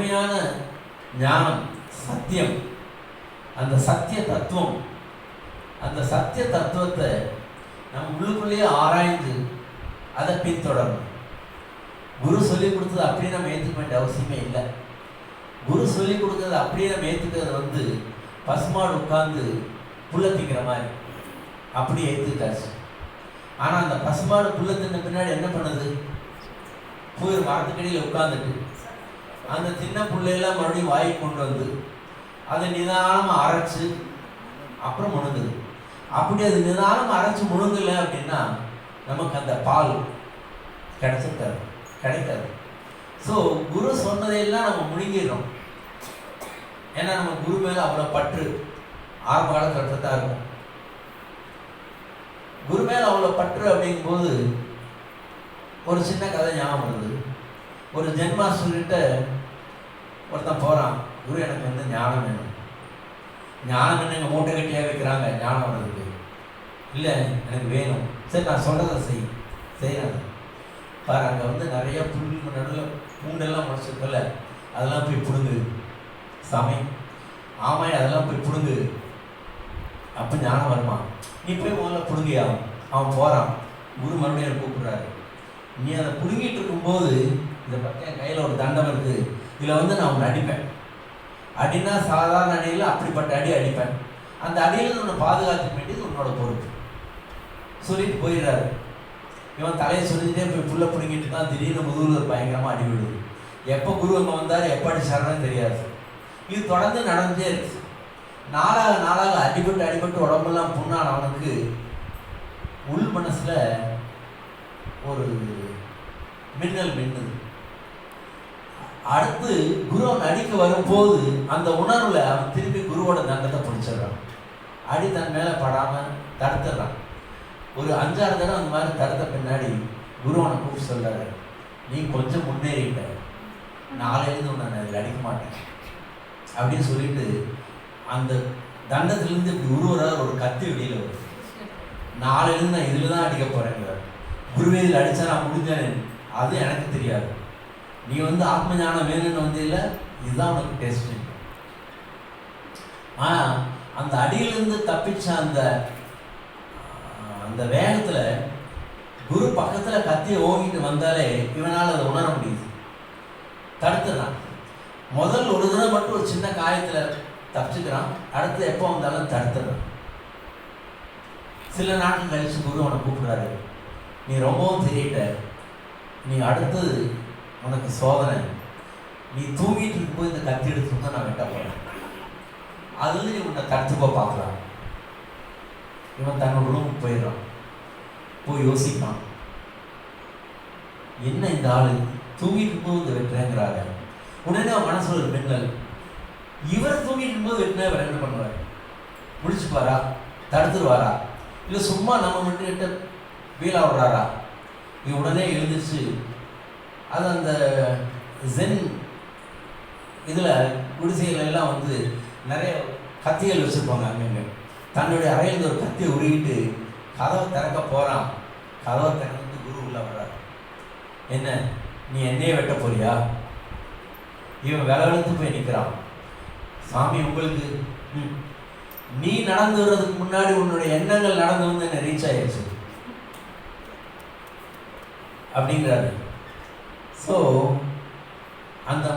முழுமையான ஞானம், சத்தியம், அந்த சத்திய தத்துவம், அந்த சத்திய தத்துவத்தை நம்ம உள்ளுக்குள்ளேயே ஆராய்ந்து அதை பின்தொடரணும். குரு சொல்லிக் கொடுத்தது அப்படியே நம்ம ஏற்றுக்க வேண்டிய அவசியமே இல்லை. குரு சொல்லிக் கொடுக்கறது அப்படியே நம்ம ஏற்றுக்கிறது பசுமாடு உட்காந்து புல்லை திங்கிற மாதிரி அப்படியே ஏற்றுக்கிட்டாச்சு. ஆனால் அந்த பசுமாடு புல்லை தின்ன பின்னாடி என்ன பண்ணுது? போய் மரத்துக்கடியில் உட்காந்துட்டு அந்த சின்ன புள்ளையெல்லாம் மறுபடியும் வாய்க்கு கொண்டு வந்து அதை நிதானமாக அரைச்சி அப்புறம் முழுங்குது. அப்படி அது நிதானமாக அரைச்சி முழுங்கலை அப்படின்னா நமக்கு அந்த பால் கிடைக்காது. ஸோ குரு சொன்னதையெல்லாம் நம்ம முழுங்கிடுறோம். ஏன்னா நம்ம குரு மேலே அவ்வளோ பற்று ஆரம்ப காலத்தில் தான் இருக்கும். குரு மேலே அவ்வளோ பற்று அப்படிங்கும்போது ஒரு சின்ன கதை ஞாபகம் வருது. ஒரு ஜென் மாஸ்டர்கிட்ட ஒருத்தன் போகிறான், குரு எனக்கு ஞானம் வேணும். ஞானம் என்ன எங்கள் மூட்டை கட்டியாக வைக்கிறாங்க ஞானம் வர்றதுக்கு? இல்லை, எனக்கு வேணும். சரி, நான் சொல்கிறத செய்யணும். பாரு, அங்கே நிறைய புல் நடுவில் பூண்டெல்லாம் முடிச்சிருக்கல, அதெல்லாம் போய் பிடுங்கு. சாமி, ஆமாம், அதெல்லாம் போய் பிடுங்கு. அப்போ ஞானம் வருமா? நீ போய் முதல்ல பிடுங்கியாகும். அவன் போகிறான். குரு மறுபடியும் கூப்பிடுறாரு. நீ அதை பிடுங்கிட்டு இருக்கும்போது இதை பற்றி என் கையில் ஒரு தண்டம் இருக்குது, இதில் நான் உன்னை அடிப்பேன். அடினா சாதாரண அடியில் அப்படிப்பட்ட அடி அடிப்பேன். அந்த அடியில் உன்னை பாதுகாத்துக்க வேண்டியது உன்னோட பொறுப்பு சொல்லிட்டு போயிடுறாரு. இவன் தலையை சொல்லிக்கிட்டே போய் புல்லை பிடிங்கிட்டு தான் திடீர்னு முதுகில் ஒரு பயங்கரமாக அடி விடுது. எப்போ குரு அங்கே வந்தார், எப்போ அடிச்சாருன்னு தெரியாது. இது தொடர்ந்து நடந்தே இருக்கு. நாளாக அடிபட்டு உடம்பெல்லாம் புண்ணான அவனுக்கு உள் மனசில் ஒரு மின்னுது. அடுத்து குரு அவன் அடிக்க வரும்போது அந்த உணர்வில் அவன் திருப்பி குருவோட தண்டத்தை பிடிச்சிடுறான். அடி தன் மேலே படாமல் தடுத்துடுறான். ஒரு 5-6 தடவை அந்த மாதிரி தடுத்த பின்னாடி குரு அவனை கூப்பிட்டு சொல்கிறாரு, நீ கொஞ்சம் முன்னேறிட்ட, நாளையிலேருந்து உன்னை நான் இதில் அடிக்க மாட்டேன் அப்படின்னு சொல்லிட்டு அந்த தண்டத்திலேருந்து இப்படி உருவராக ஒரு கத்தி வெளியில் வருது. நாளையிலேருந்து நான் இதில் தான் அடிக்க போகிறேங்கிறார். குருவே இதில் அடித்தா நான் முடிஞ்சேன், அது எனக்கு தெரியாது. நீ ஆத்ம ஞானம் வேணும்னு இல்லை, இதுதான் உனக்கு டெஸ்ட். ஆனால் அந்த அடியிலிருந்து தப்பிச்ச அந்த வேகத்தில் குரு பக்கத்தில் கத்தியை ஓங்கிட்டு வந்தாலே இவனால் அதை உணர முடியுது. தடுத்துறான். முதல் ஒரு தடவை மட்டும் ஒரு சின்ன காயத்தில் தப்பிச்சுக்கிறான். அடுத்து எப்போ வந்தாலும் தடுத்துறான். சில நாட்கள் கழிச்சு குரு அவனை கூப்பிடுறாரு, நீ ரொம்பவும் தெரியட்ட, நீ அடுத்தது உனக்கு சோதனை. நீ தூங்கிட்டு இருக்கும்போது இந்த கத்தி எடுத்து தான் நான் வெட்ட போகிறேன், அதுல நீ உன்னை தடுத்துப்போ பார்க்கலாம். இவன் தன்னோட ரூமுக்கு போயிடுறான். போய் யோசிப்பான், என்ன இந்த ஆளு தூங்கிட்டு இருக்கும்போது இந்த வெட்டுறேங்கிறாங்க. உடனே அவன் மனசுல ஒரு மின்னல், இவர் தூங்கிட்டு இருக்கும்போது வெட்டினா இவர் என்ன பண்ணுவார்? முடிச்சுப்பாரா? தடுத்துருவாரா? இல்லை சும்மா நம்ம மட்டும் கிட்ட வீலா விடுறாரா? இது உடனே எழுந்திரிச்சு அது அந்த ஜென் இதில் குடிசைகள் எல்லாம் நிறைய கத்திகள் வச்சுருப்பாங்க. அங்கங்க தன்னுடைய அறையிலிருந்து ஒரு கத்தியை உருகிட்டு கதவை திறக்க போகிறான். கதவை திறந்து குரு உள்ள வர்றார். என்ன, நீ என்னையே வெட்ட போறியா? இவன் விளவெழுத்து போய் நிற்கிறான். சாமி, உங்களுக்கு நீ நடந்து வர்றதுக்கு முன்னாடி உன்னுடைய எண்ணங்கள் நடந்து என்ன ரீச் ஆயிடுச்சு அப்படிங்கிறாரு. ஸோ அந்த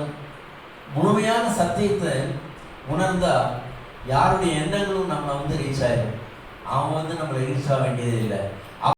முழுமையான சத்தியத்தை உணர்ந்தா யாருடைய எண்ணங்களும் நம்மளை ரீச் ஆயிடும். அவன் நம்மளை ரீச் ஆக வேண்டியது இல்லை.